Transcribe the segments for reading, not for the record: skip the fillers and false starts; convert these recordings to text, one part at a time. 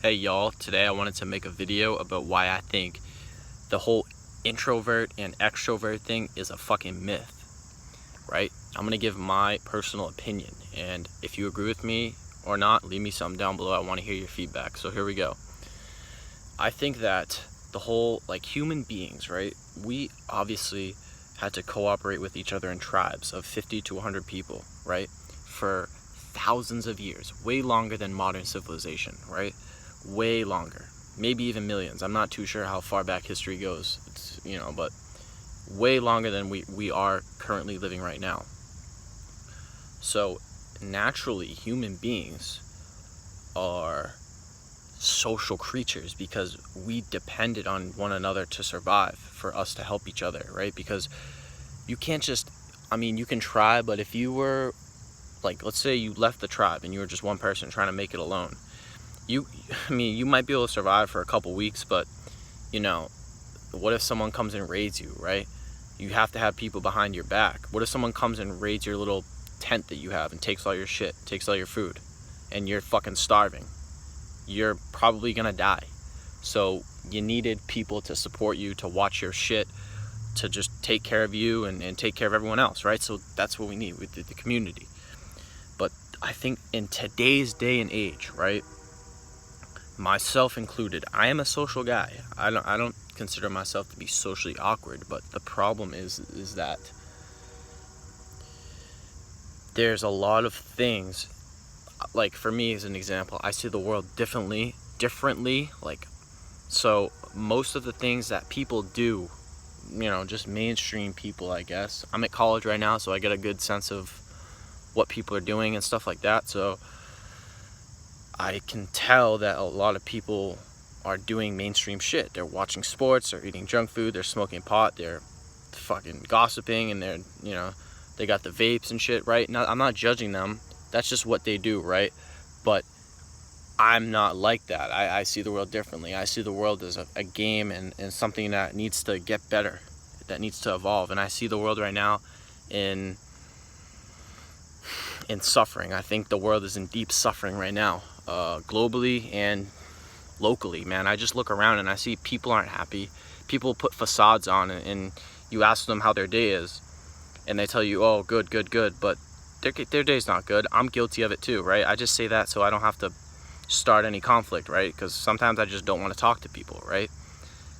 Hey y'all, today I wanted to make a video about why I think the whole introvert and extrovert thing is a fucking myth, right? I'm gonna give my personal opinion, and if you agree with me or not, leave me something down below. I want to hear your feedback. So here we go. I think that the whole, human beings, right? We obviously had to cooperate with each other in tribes of 50 to 100 people, right? For thousands of years, way longer than modern civilization, right? Way longer, maybe even millions. I'm not too sure how far back history goes. But way longer than we are currently living right now. So naturally, human beings are social creatures because we depended on one another to survive, for us to help each other, right? Because you can't just, you can try, but if you were, let's say you left the tribe and you were just one person trying to make it alone, you might be able to survive for a couple weeks, but what if someone comes and raids you, right? You have to have people behind your back. What if someone comes and raids your little tent that you have and takes all your shit, takes all your food, and you're fucking starving? You're probably gonna die. So you needed people to support you, to watch your shit, to just take care of you and take care of everyone else, right? So that's what we need with the community. But I think in today's day and age, right, myself included, I am a social guy. I don't consider myself to be socially awkward, but the problem is that there's a lot of things, like for me as an example, I see the world differently, so most of the things that people do, just mainstream people, I guess. I'm at college right now, so I get a good sense of what people are doing and stuff like that. So I can tell that a lot of people are doing mainstream shit. They're watching sports, they're eating junk food, they're smoking pot, they're fucking gossiping, and they got the vapes and shit, right? Now, I'm not judging them. That's just what they do, right? But I'm not like that. I see the world differently. I see the world as a game and something that needs to get better, that needs to evolve. And I see the world right now in suffering. I think the world is in deep suffering right now, globally and locally, man. I just look around and I see people aren't happy. People put facades on, and you ask them how their day is, and they tell you, oh, good, but their day's not good. I'm guilty of it too, right? I just say that so I don't have to start any conflict, right? Because sometimes I just don't want to talk to people, right?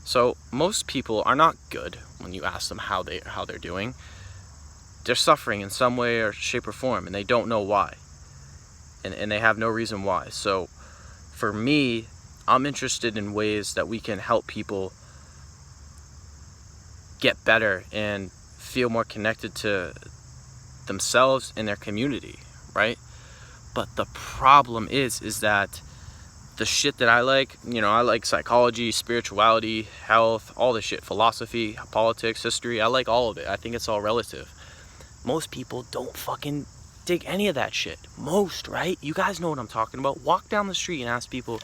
So most people are not good when you ask them how they're doing. They're suffering in some way or shape or form, and they don't know why, and they have no reason why. So for me, I'm interested in ways that we can help people get better and feel more connected to themselves and their community, right? But the problem is that the shit that I like, I like psychology, spirituality, health, all this shit, philosophy, politics, history. I like all of it. I think it's all relative. Most people don't fucking dig any of that shit. Most, right? You guys know what I'm talking about. Walk down the street and ask people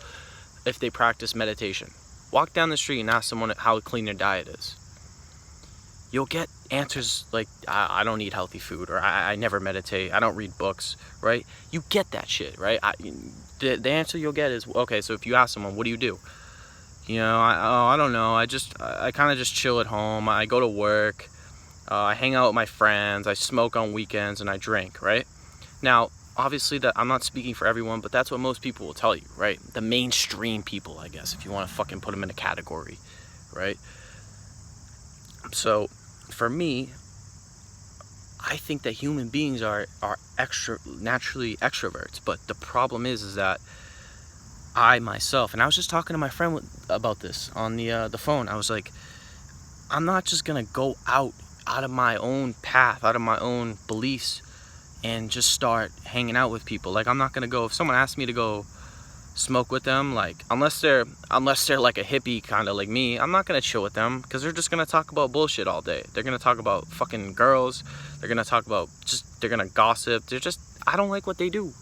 if they practice meditation. Walk down the street and ask someone how clean their diet is. You'll get answers like, I don't eat healthy food, or I never meditate, I don't read books, right? You get that shit, right? The answer you'll get is, okay, so if you ask someone, what do you do? I don't know, I kind of just chill at home, I go to work, I hang out with my friends, I smoke on weekends, and I drink, right? Now, obviously, that I'm not speaking for everyone, but that's what most people will tell you, right? The mainstream people, I guess, if you want to fucking put them in a category, right? So for me, I think that human beings are naturally extroverts, but the problem is that I myself, and I was just talking to my friend about this on the phone. I was like, I'm not just gonna go out of my own path, out of my own beliefs, and just start hanging out with people. I'm not gonna go, if someone asks me to go smoke with them, unless they're like a hippie kind of like me, I'm not gonna chill with them, because they're just gonna talk about bullshit all day. They're gonna talk about fucking girls, they're gonna talk about they're gonna gossip. I don't like what they do,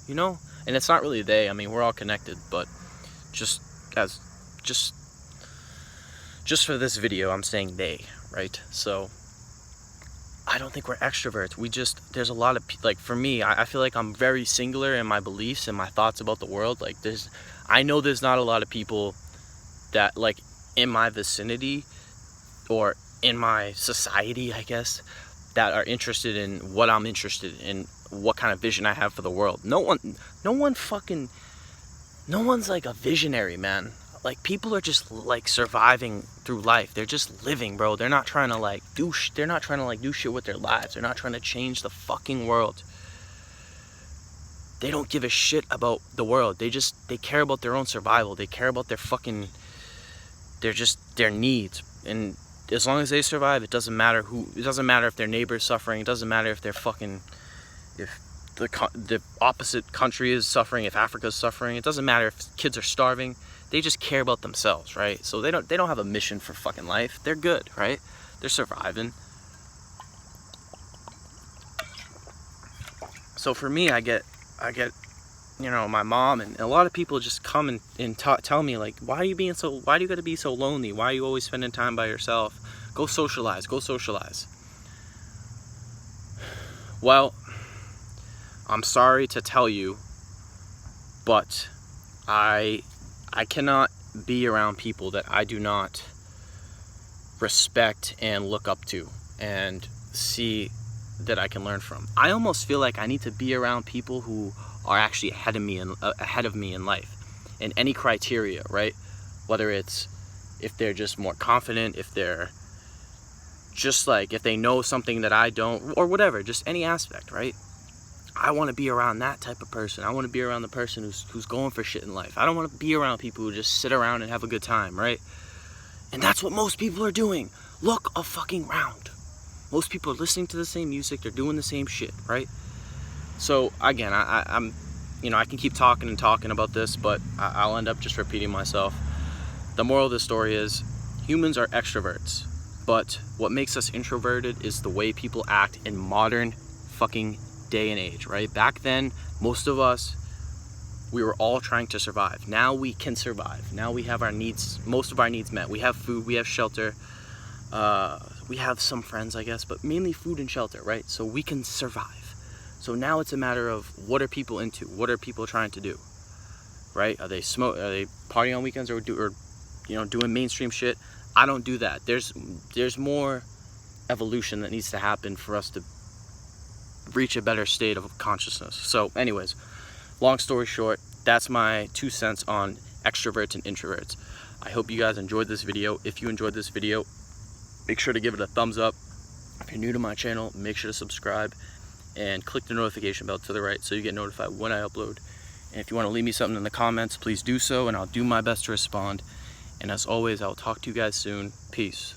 and it's not really they. We're all connected, but just for this video, I'm saying they, right? So I don't think we're extroverts. There's a lot of, for me, I feel like I'm very singular in my beliefs and my thoughts about the world. I know there's not a lot of people that, like, in my vicinity or in my society, I guess, that are interested in what I'm interested in, what kind of vision I have for the world. No one's like a visionary, man. Like, people are just like surviving through life. They're just living, bro. They're not trying to like do shit with their lives. They're not trying to change the fucking world. They don't give a shit about the world. They care about their own survival. They care about their needs. And as long as they survive, it doesn't matter if their neighbor's suffering. It doesn't matter if if the opposite country is suffering, if Africa's suffering. It doesn't matter if kids are starving. They just care about themselves, right? So they don't have a mission for fucking life. They're good, right? They're surviving. So for me, I get my mom and a lot of people just come and tell me, like, why do you gotta be so lonely? Why are you always spending time by yourself? Go socialize. Well, I'm sorry to tell you, but I cannot be around people that I do not respect and look up to and see that I can learn from. I almost feel like I need to be around people who are actually ahead of me in life, in any criteria, right? Whether it's if they're just more confident, if they're just like, if they know something that I don't, or whatever, just any aspect, right? I want to be around that type of person. I want to be around the person who's going for shit in life. I don't want to be around people who just sit around and have a good time, right? And that's what most people are doing. Look a fucking round. Most people are listening to the same music. They're doing the same shit, right? So again, I'm I can keep talking about this, but I'll end up just repeating myself. The moral of the story is humans are extroverts, but what makes us introverted is the way people act in modern fucking day and age, right? Back then, most of us, we were all trying to survive. Now we can survive. Now we have most of our needs met. We have food, we have shelter, we have some friends, I guess, but mainly food and shelter, right? So we can survive. So now it's a matter of, what are people into? What are people trying to do, right? Are they partying on weekends or doing mainstream shit? I don't do that. There's more evolution that needs to happen for us to reach a better state of consciousness. So anyways, long story short, that's my 2 cents on extroverts and introverts. I hope you guys enjoyed this video. If you enjoyed this video, make sure to give it a thumbs up. If you're new to my channel, make sure to subscribe and click the notification bell to the right so you get notified when I upload. And if you want to leave me something in the comments, please do so, and I'll do my best to respond. And as always, I'll talk to you guys soon. Peace.